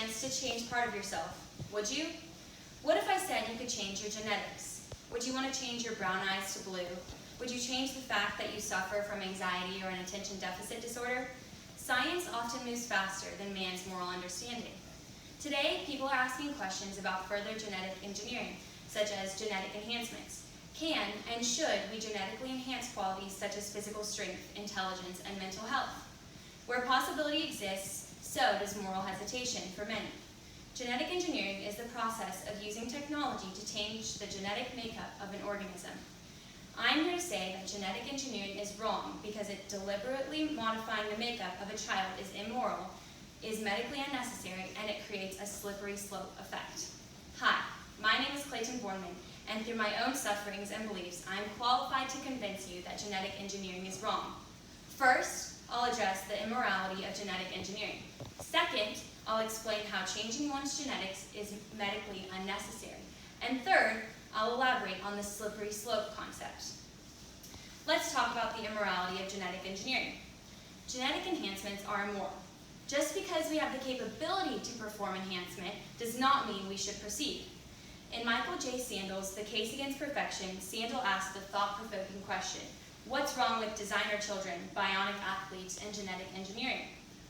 chance to change part of yourself, would you? What if I said you could change your genetics? Would you want to change your brown eyes to blue? Would you change the fact that you suffer from anxiety or an attention deficit disorder? Science often moves faster than man's moral understanding. Today, people are asking questions about further genetic engineering, such as genetic enhancements. Can and should we genetically enhance qualities such as physical strength, intelligence, and mental health? Where possibility exists, so does moral hesitation for many. Genetic engineering is the process of using technology to change the genetic makeup of an organism. I'm here to say that genetic engineering is wrong because it deliberately modifying the makeup of a child is immoral, is medically unnecessary, and it creates a slippery slope effect. Hi, my name is Clayton Bornman, and through my own sufferings and beliefs, I am qualified to convince you that genetic engineering is wrong. First, I'll address the immorality of genetic engineering. Second, I'll explain how changing one's genetics is medically unnecessary. And third, I'll elaborate on the slippery slope concept. Let's talk about the immorality of genetic engineering. Genetic enhancements are immoral. Just because we have the capability to perform enhancement does not mean we should proceed. In Michael J. Sandel's The Case Against Perfection, Sandel asked the thought-provoking question, what's wrong with designer children, bionic athletes, and genetic engineering?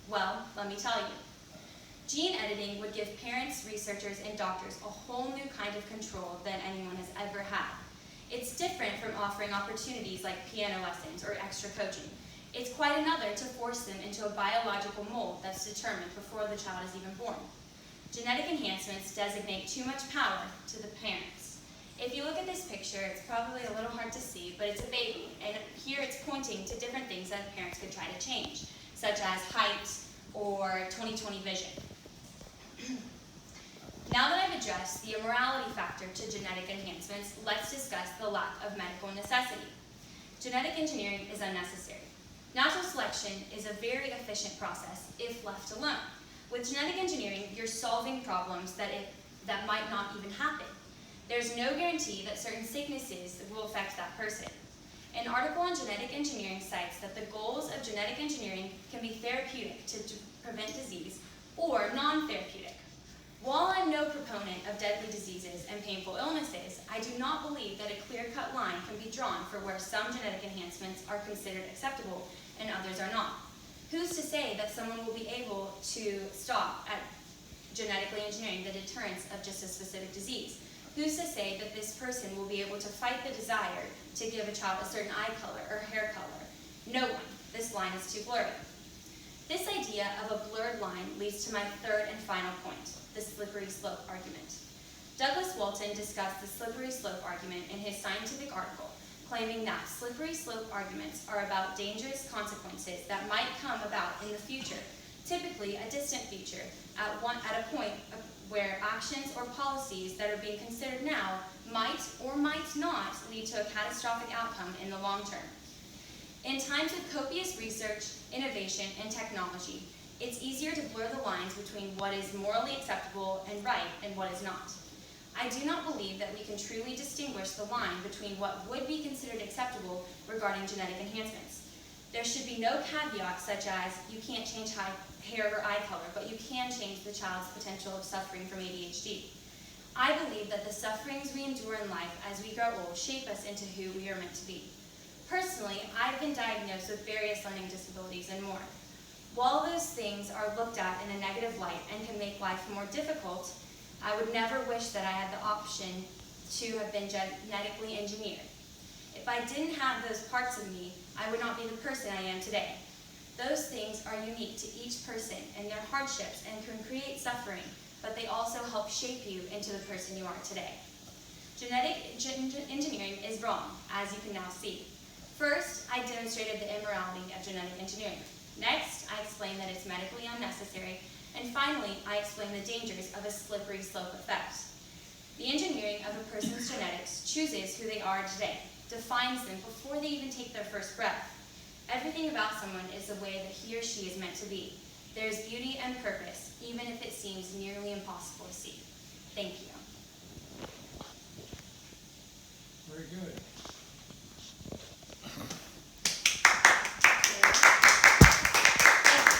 Well, let me tell you. Gene editing would give parents, researchers, and doctors a whole new kind of control than anyone has ever had. It's different from offering opportunities like piano lessons or extra coaching. It's quite another to force them into a biological mold that's determined before the child is even born. Genetic enhancements designate too much power to the parents. If you look at this picture, it's probably a little hard to see, but it's a baby, and here it's pointing to different things that parents could try to change, such as height or 20/20 vision. Now that I've addressed the immorality factor to genetic enhancements, let's discuss the lack of medical necessity. Genetic engineering is unnecessary. Natural selection is a very efficient process if left alone. With genetic engineering, you're solving problems that might not even happen. There's no guarantee that certain sicknesses will affect that person. An article on genetic engineering cites that the goals of genetic engineering can be therapeutic to prevent disease or non-therapeutic. While I'm no proponent of deadly diseases and painful illnesses, I do not believe that a clear-cut line can be drawn for where some genetic enhancements are considered acceptable and others are not. Who's to say that someone will be able to stop at genetically engineering the deterrence of just a specific disease? Who's to say that this person will be able to fight the desire to give a child a certain eye color or hair color? No one. This line is too blurry. This idea of a blurred line leads to my third and final point, the slippery slope argument. Douglas Walton discussed the slippery slope argument in his scientific article, claiming that slippery slope arguments are about dangerous consequences that might come about in the future, typically a distant future, at a point where actions or policies that are being considered now might or might not lead to a catastrophic outcome in the long term. In times of copious research, innovation, and technology, it's easier to blur the lines between what is morally acceptable and right and what is not. I do not believe that we can truly distinguish the line between what would be considered acceptable regarding genetic enhancements. There should be no caveats such as you can't change hair or eye color, but you can change the child's potential of suffering from ADHD. I believe that the sufferings we endure in life as we grow old shape us into who we are meant to be. Personally, I've been diagnosed with various learning disabilities and more. While those things are looked at in a negative light and can make life more difficult, I would never wish that I had the option to have been genetically engineered. If I didn't have those parts of me, I would not be the person I am today. Those things are unique to each person and their hardships and can create suffering, but they also help shape you into the person you are today. Genetic engineering is wrong, as you can now see. First, I demonstrated the immorality of genetic engineering. Next, I explained that it's medically unnecessary. And finally, I explained the dangers of a slippery slope effect. The engineering of a person's genetics chooses who they are today, defines them before they even take their first breath. Everything about someone is the way that he or she is meant to be. There is beauty and purpose, even if it seems nearly impossible to see. Thank you. Very good.